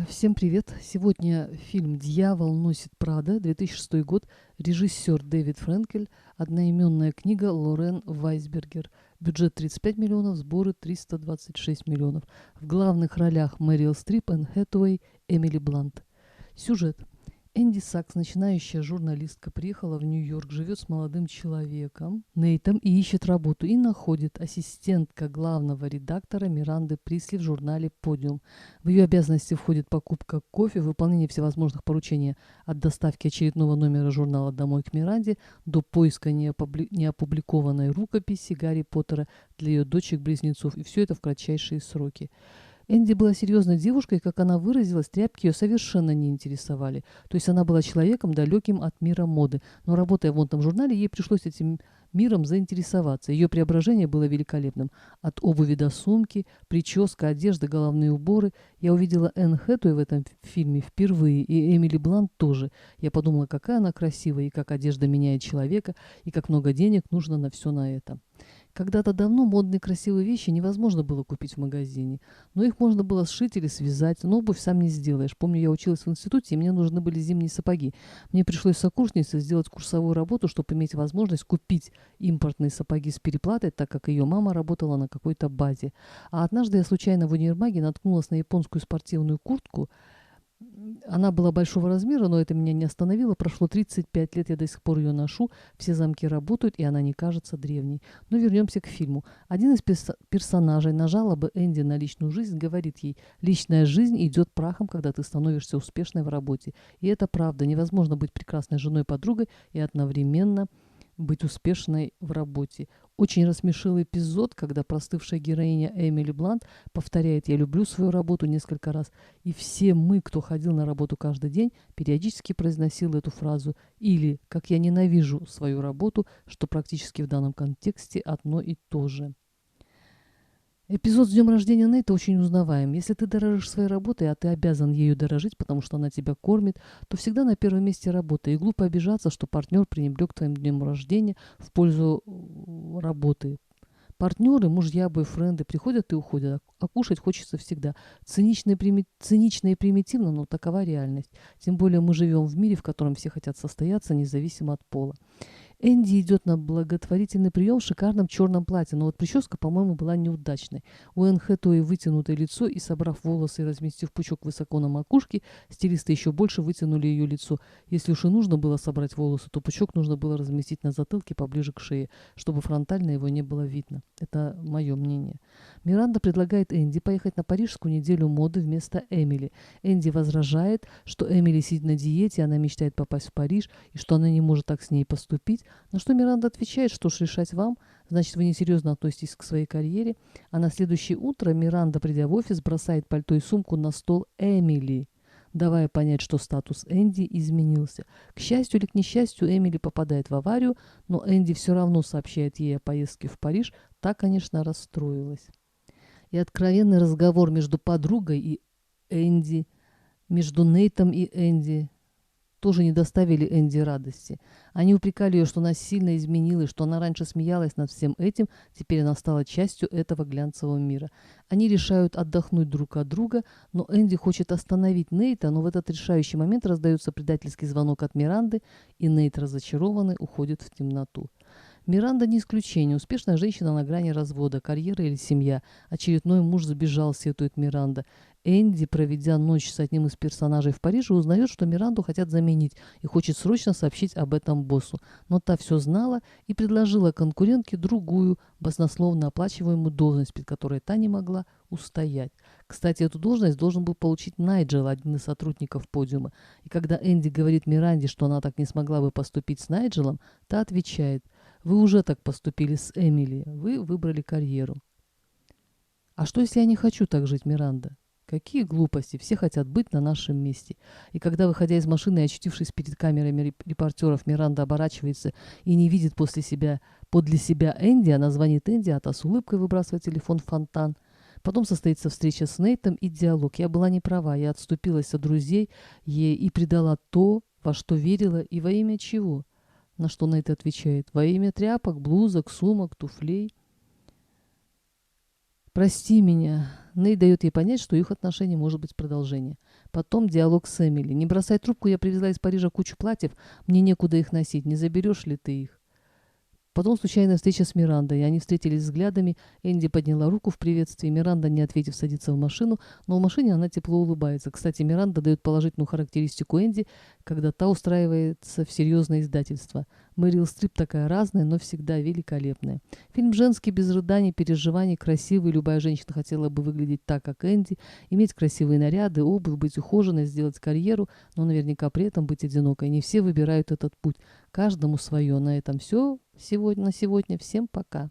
Всем привет! Сегодня фильм «Дьявол носит Прада», 2006 год, режиссер Дэвид Френкель, одноименная книга Лорен Вайсбергер. Бюджет 35 миллионов, сборы 326 миллионов. В главных ролях Мэрил Стрип, Энн Хэтэуэй, Эмили Блант. Сюжет. Энди Сакс, начинающая журналистка, приехала в Нью-Йорк, живет с молодым человеком, Нейтом, и ищет работу. И находит ассистентка главного редактора Миранды Присли в журнале «Подиум». В ее обязанности входит покупка кофе, выполнение всевозможных поручений от доставки очередного номера журнала домой к Миранде до поиска неопубликованной рукописи Гарри Поттера для ее дочек-близнецов. И все это в кратчайшие сроки. Энди была серьезной девушкой, и, как она выразилась, тряпки ее совершенно не интересовали. То есть она была человеком, далеким от мира моды. Но, работая в модном журнале, ей пришлось этим миром заинтересоваться. Ее преображение было великолепным. От обуви до сумки, прическа, одежда, головные уборы. Я увидела Энн Хэтэуэй в этом фильме впервые, и Эмили Блант тоже. Я подумала, какая она красивая, и как одежда меняет человека, и как много денег нужно на все на это. Когда-то давно модные красивые вещи невозможно было купить в магазине, но их можно было сшить или связать, но обувь сам не сделаешь. Помню, я училась в институте, и мне нужны были зимние сапоги. Мне пришлось сокурснице сделать курсовую работу, чтобы иметь возможность купить импортные сапоги с переплатой, так как ее мама работала на какой-то базе. А однажды я случайно в универмаге наткнулась на японскую спортивную куртку. Она была большого размера, но это меня не остановило. Прошло 35 лет, я до сих пор ее ношу. Все замки работают, и она не кажется древней. Но вернемся к фильму. Один из персонажей на жалобы Энди на личную жизнь говорит ей: «Личная жизнь идет прахом, когда ты становишься успешной в работе». И это правда. Невозможно быть прекрасной женой, подругой и одновременно быть успешной в работе. Очень рассмешил эпизод, когда простывшая героиня Эмили Блант повторяет «я люблю свою работу» несколько раз. И все мы, кто ходил на работу каждый день, периодически произносил эту фразу. Или «как я ненавижу свою работу», что практически в данном контексте одно и то же. Эпизод с днем рождения Нейта очень узнаваем. Если ты дорожишь своей работой, а ты обязан ею дорожить, потому что она тебя кормит, то всегда на первом месте работа. И глупо обижаться, что партнер пренебрег твоим днем рождения в пользу работы. Партнеры, мужья, бойфренды приходят и уходят, а кушать хочется всегда. Цинично и примитивно, но такова реальность. Тем более мы живем в мире, в котором все хотят состояться, независимо от пола. Энди идет на благотворительный прием в шикарном черном платье, но вот прическа, по-моему, была неудачной. У Энн Хэтэуэй вытянутое лицо, и, собрав волосы и разместив пучок высоко на макушке, стилисты еще больше вытянули ее лицо. Если уж и нужно было собрать волосы, то пучок нужно было разместить на затылке поближе к шее, чтобы фронтально его не было видно. Это мое мнение. Миранда предлагает Энди поехать на парижскую неделю моды вместо Эмили. Энди возражает, что Эмили сидит на диете, она мечтает попасть в Париж, и что она не может так с ней поступить. На что Миранда отвечает, что ж, решать вам, значит, вы несерьезно относитесь к своей карьере. А на следующее утро Миранда, придя в офис, бросает пальто и сумку на стол Эмили, давая понять, что статус Энди изменился. К счастью или к несчастью, Эмили попадает в аварию, но Энди все равно сообщает ей о поездке в Париж. Та, конечно, расстроилась. И откровенный разговор между подругой и Энди, между Нейтом и Энди, тоже не доставили Энди радости. Они упрекали ее, что она сильно изменилась, что она раньше смеялась над всем этим, теперь она стала частью этого глянцевого мира. Они решают отдохнуть друг от друга, но Энди хочет остановить Нейта, но в этот решающий момент раздается предательский звонок от Миранды, и Нейт, разочарованный, уходит в темноту. Миранда не исключение. Успешная женщина на грани развода, карьера или семья. Очередной муж забежал, сетует Миранда. Энди, проведя ночь с одним из персонажей в Париже, узнает, что Миранду хотят заменить и хочет срочно сообщить об этом боссу. Но та все знала и предложила конкурентке другую, баснословно оплачиваемую должность, перед которой та не могла устоять. Кстати, эту должность должен был получить Найджел, один из сотрудников подиума. И когда Энди говорит Миранде, что она так не смогла бы поступить с Найджелом, та отвечает: «Вы уже так поступили с Эмили, вы выбрали карьеру». «А что, если я не хочу так жить, Миранда?» Какие глупости, все хотят быть на нашем месте. И когда, выходя из машины и очутившись перед камерами репортеров, Миранда оборачивается и не видит подле себя Энди, она звонит Энди, а та с улыбкой выбрасывает телефон в фонтан. Потом состоится встреча с Нейтом и диалог. Я была не права, я отступилась от друзей ей и предала то, во что верила, и во имя чего? На что Нейт отвечает: во имя тряпок, блузок, сумок, туфлей. «Прости меня». Ней дает ей понять, что их отношений может быть продолжение. Потом диалог с Эмили. «Не бросай трубку, я привезла из Парижа кучу платьев, мне некуда их носить, не заберешь ли ты их?» Потом случайная встреча с Мирандой, и они встретились взглядами. Энди подняла руку в приветствии, Миранда, не ответив, садится в машину, но в машине она тепло улыбается. Кстати, Миранда дает положительную характеристику Энди, когда та устраивается в серьезное издательство. Мэрил Стрип такая разная, но всегда великолепная. Фильм женский, без рыданий, переживаний, красивый. Любая женщина хотела бы выглядеть так, как Энди, иметь красивые наряды, обувь, быть ухоженной, сделать карьеру, но наверняка при этом быть одинокой. Не все выбирают этот путь. Каждому свое. На этом все сегодня, на сегодня. Всем пока.